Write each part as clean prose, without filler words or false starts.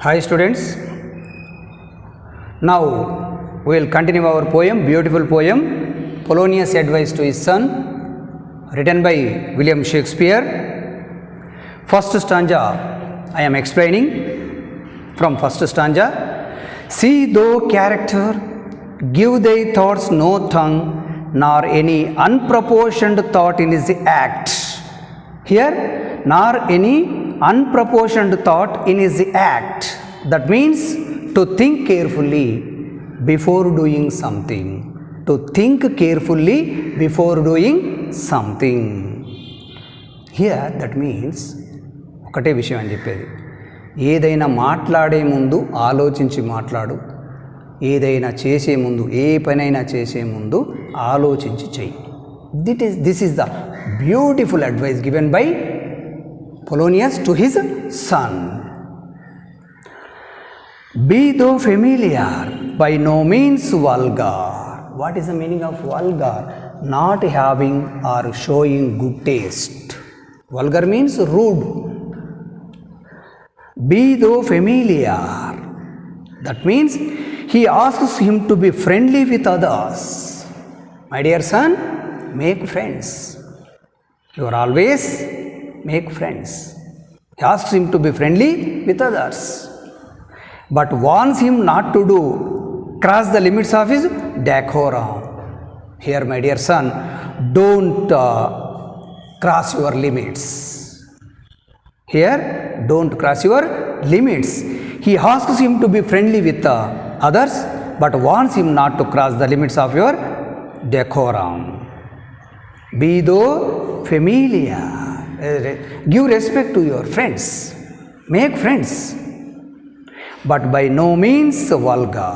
Hi students, now we will continue our poem, beautiful poem, Polonius' Advice to his son, written by William Shakespeare. First stanza I am explaining from first stanza. See thou character, give thy thoughts no tongue, nor any unproportioned thought in his act. Here, nor any unproportioned thought in his act. That means to think carefully before doing something. To think carefully before doing something. Here that means ఒకటే విషయం అని చెప్పేది, ఏదైనా మాట్లాడే ముందు ఆలోచించి మాట్లాడు, ఏదైనా చేసే ముందు, ఏ పనైనా చేసే ముందు ఆలోచించి చెయ్యి. This is the beautiful advice given by Polonius to his son. Be thou familiar, by no means vulgar. What is the meaning of vulgar? Not having or showing good taste. Vulgar means rude. Be thou familiar. That means he asks him to be friendly with others. My dear son, make friends. You are always make friends. He asks him to be friendly with others, but warns him not to cross the limits of his decorum. Here, my dear son, don't cross your limits. Here, don't cross your limits. He asks him to be friendly with others, but warns him not to cross the limits of your decorum. Be thou familiar. Give respect to your friends. Make friends, but by no means vulgar.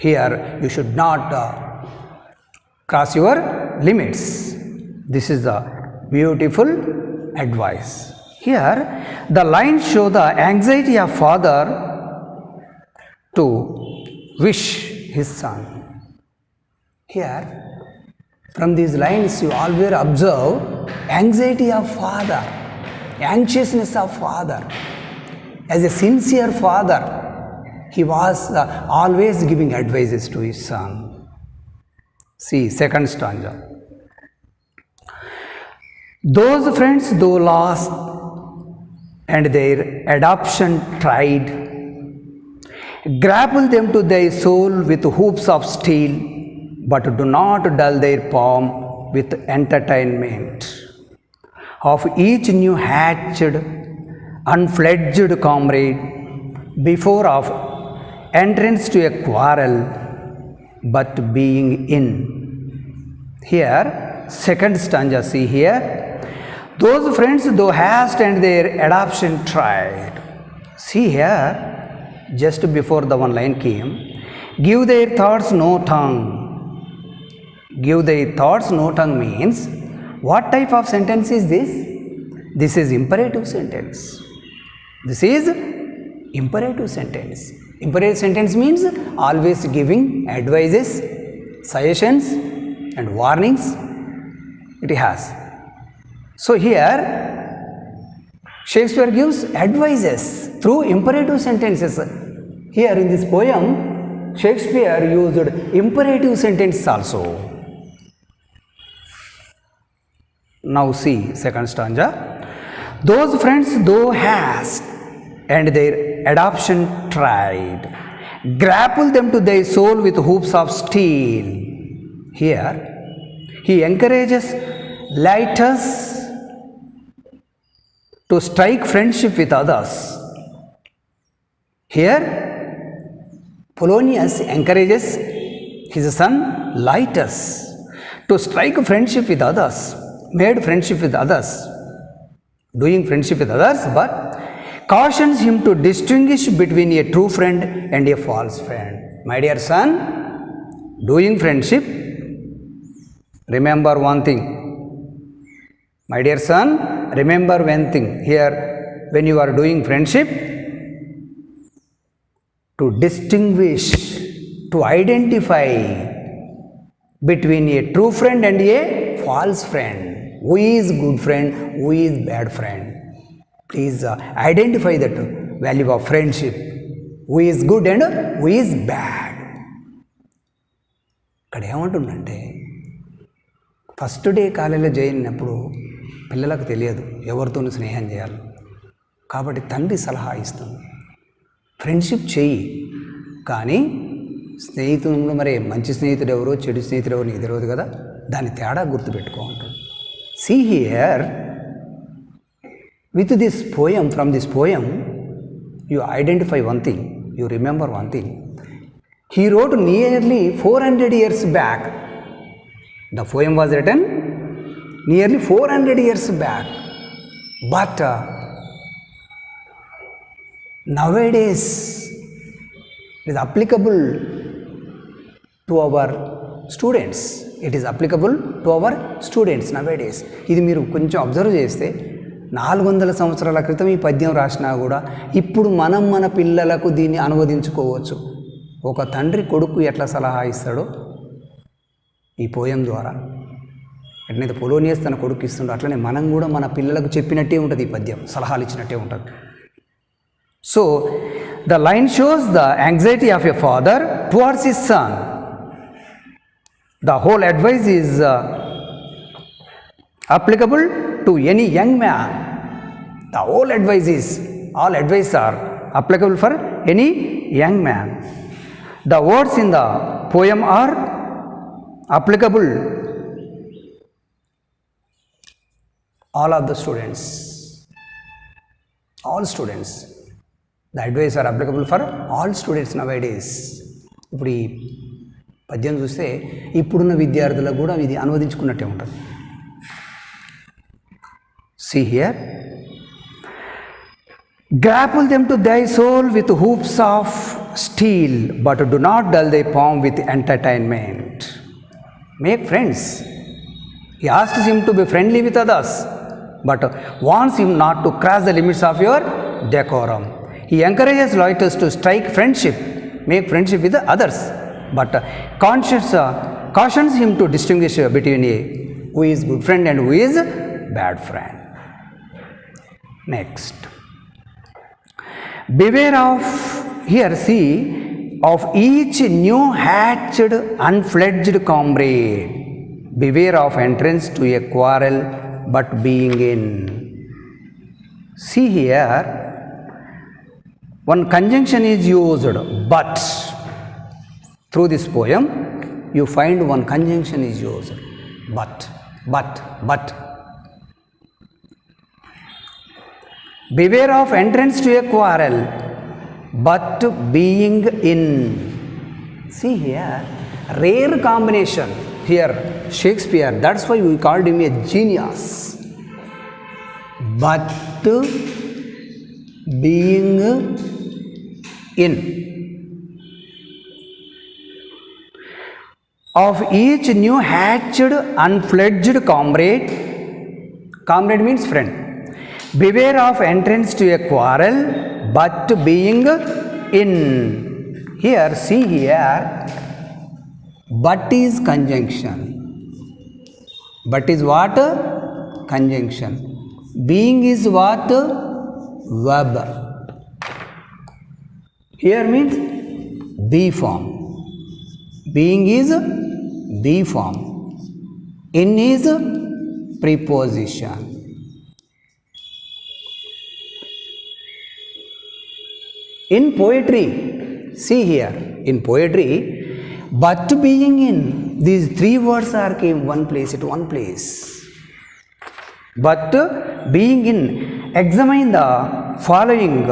Here, you should not cross your limits. This is the beautiful advice. Here, the lines show the anxiety of father to wish his son. Here, from these lines, you always observe anxiety of father, anxiousness of father. As a sincere father, he was always giving advices to his son. See, second stanza. Those friends thou lost and their adoption tried, grapple them to thy soul with hoops of steel, but do not dull their palm with entertainment of each new hatched, unfledged comrade before of entrance to a quarrel, but being in. Here, second stanza, see here. Those friends thou hast and their adoption tried. See here, just before the one line came, give their thoughts no tongue. Give their thoughts no tongue means, what type of sentence is this? This is imperative sentence. This is imperative sentence. Imperative sentence means always giving advices, suggestions and warnings it has. So here, Shakespeare gives advices through imperative sentences. Here in this poem, Shakespeare used imperative sentence also. Now see second stanza. Those friends thou hast and their adoption tried, grapple them to thy soul with hoops of steel. Here, he encourages lighters to strike friendship with others. Here, Polonius encourages his son Lytus to strike friendship with others, made friendship with others, doing friendship with others, but cautions him to distinguish between a true friend and a false friend. My dear son, doing friendship, remember one thing. My dear son, remember one thing. Here, when you are doing friendship, to distinguish, to identify between a true friend and a false friend. Who is good friend, who is bad friend. Please identify that value of friendship, who is good and who is bad. ఇక్కడ ఏమంటుందంటే first day కాలేజీలో join అయినప్పుడు పిల్లలకు తెలియదు ఎవరితోనూ స్నేహం చేయాలి. కాబట్టి తండ్రి సలహా ఇస్తుంది, ఫ్రెండ్షిప్ చెయ్యి, కానీ స్నేహితులు మరి మంచి స్నేహితుడు ఎవరో చెడు స్నేహితుడు ఎవరో నీకు తెలియదు కదా, దాని తేడా గుర్తుపెట్టుకో ఉంటుంది. See here with this poem, from this poem, you identify one thing, you remember one thing. He wrote nearly 400 years back. The poem was written nearly 400 years back. But nowadays it is applicable to our students. It is applicable to our students nowadays. ఇది మీరు కొంచెం observe చేస్తే 400 సంవత్సరాల క్రితం ఈ పద్యం రాసినా కూడా ఇప్పుడు మనం మన పిల్లలకు దీన్ని అనువదించుకోవచ్చు. ఒక తండ్రి కొడుకు ఎట్లా సలహా ఇస్తాడో ఈ పోయం ద్వారా, ఎట్లయితే పొలోనియస్ తన కొడుకు ఇస్తుండో అట్లనే మనం కూడా మన పిల్లలకు చెప్పినట్టే ఉంటుంది, ఈ పద్యం సలహాలు ఇచ్చినట్టే ఉంటుంది. So the line shows the anxiety of a father towards his son. The whole advice is applicable to any young man. The whole advice is, all advice are applicable for any young man. The words in the poem are applicable all of the students. All students. The advice are applicable for all students nowadays. ఇప్పుడు ఈ పద్యం చూస్తే ఇప్పుడున్న విద్యార్థులకు కూడా ఇది అనువదించుకున్నట్టే ఉంటుంది. See here, grapple them to thy soul with hoops of steel, but do not dull thy palm with entertainment. Make friends. He asks him to be friendly with others, but warns him not to cross the limits of your decorum. He encourages loiterers to strike friendship, make friendship with others, but cautions him to distinguish between a who is good friend and who is bad friend. Next, beware of, here see, of each new hatched unfledged comrade. Beware of entrance to a quarrel but being in. See here, one conjunction is used, but. Through this poem you find one conjunction is used, but. Beware of entrance to a quarrel, but being in. See here, rare combination. Here, Shakespeare, that's why we called him a genius. But being in. Of each new hatched, unfledged comrade, comrade means friend. Beware of entrance to a quarrel, but being in. Here, see here, but is conjunction. But is what? Conjunction. Being is what? Verb. Here means be form. Being is be form. In is preposition. In poetry, see here, in poetry, but being in, these three words are came one place at one place. But being in, examine the following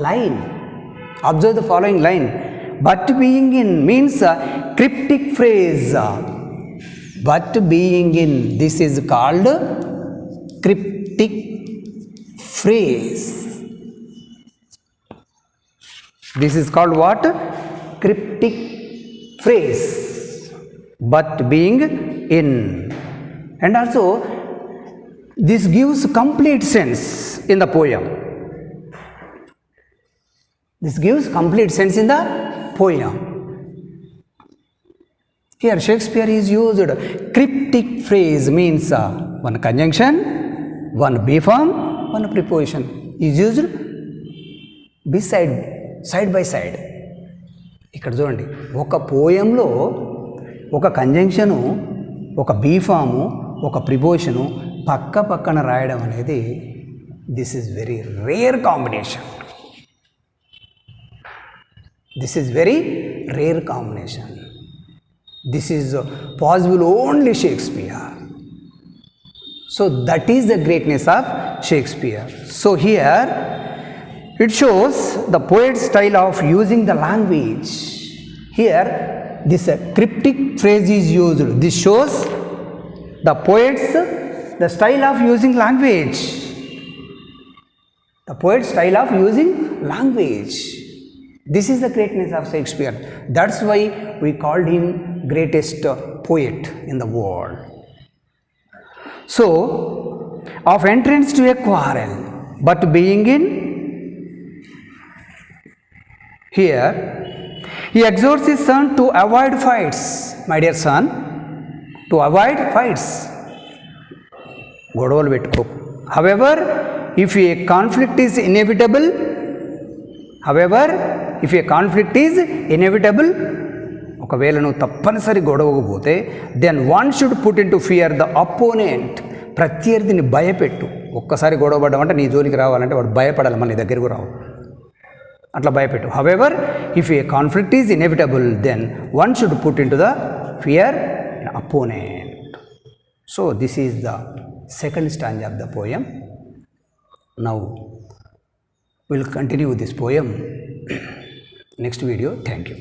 line. Observe the following line. But being in means a cryptic phrase. But being in, this is called cryptic phrase. This is called what? Cryptic phrase. But being in. And also, this gives complete sense in the poem. This gives complete sense in the poem. Here Shakespeare is used cryptic phrase means one conjunction, one be form, one preposition is used side by side. ఇక్కడ చూడండి, ఒక పోయంలో ఒక conjunction, ఒక బీఫాము, ఒక ప్రిపోజిషను పక్క పక్కన రాయడం అనేది this is very rare combination. This is very rare combination. This is possible only Shakespeare. So that is the greatness of Shakespeare. So here it shows the poet's style of using the language. Here this cryptic phrase is used. This shows the poet's the style of using language. The poet's style of using language. This is the greatness of Shakespeare. That's why we called him greatest poet in the world. So, of entrance to a quarrel, but being in here, he exhorts his son to avoid fights. My dear son, to avoid fights. గొడవలు పెట్టుకో. However, if a conflict is inevitable, ఒకవేళ నువ్వు తప్పనిసరి గొడవకు పోతే then one should put in to fear the opponent. ప్రత్యర్థిని భయపెట్టు. ఒక్కసారి గొడవ పడ్డామంటే నీ జోలికి రావాలంటే వాడు భయపడాలి, మళ్ళీ దగ్గరకు రావు, అట్లా భయపెట్టు. However if a conflict is inevitable then one should put in to the fear opponent. So this is the second stanza of the poem. Now will continue this poem next video. Thank you.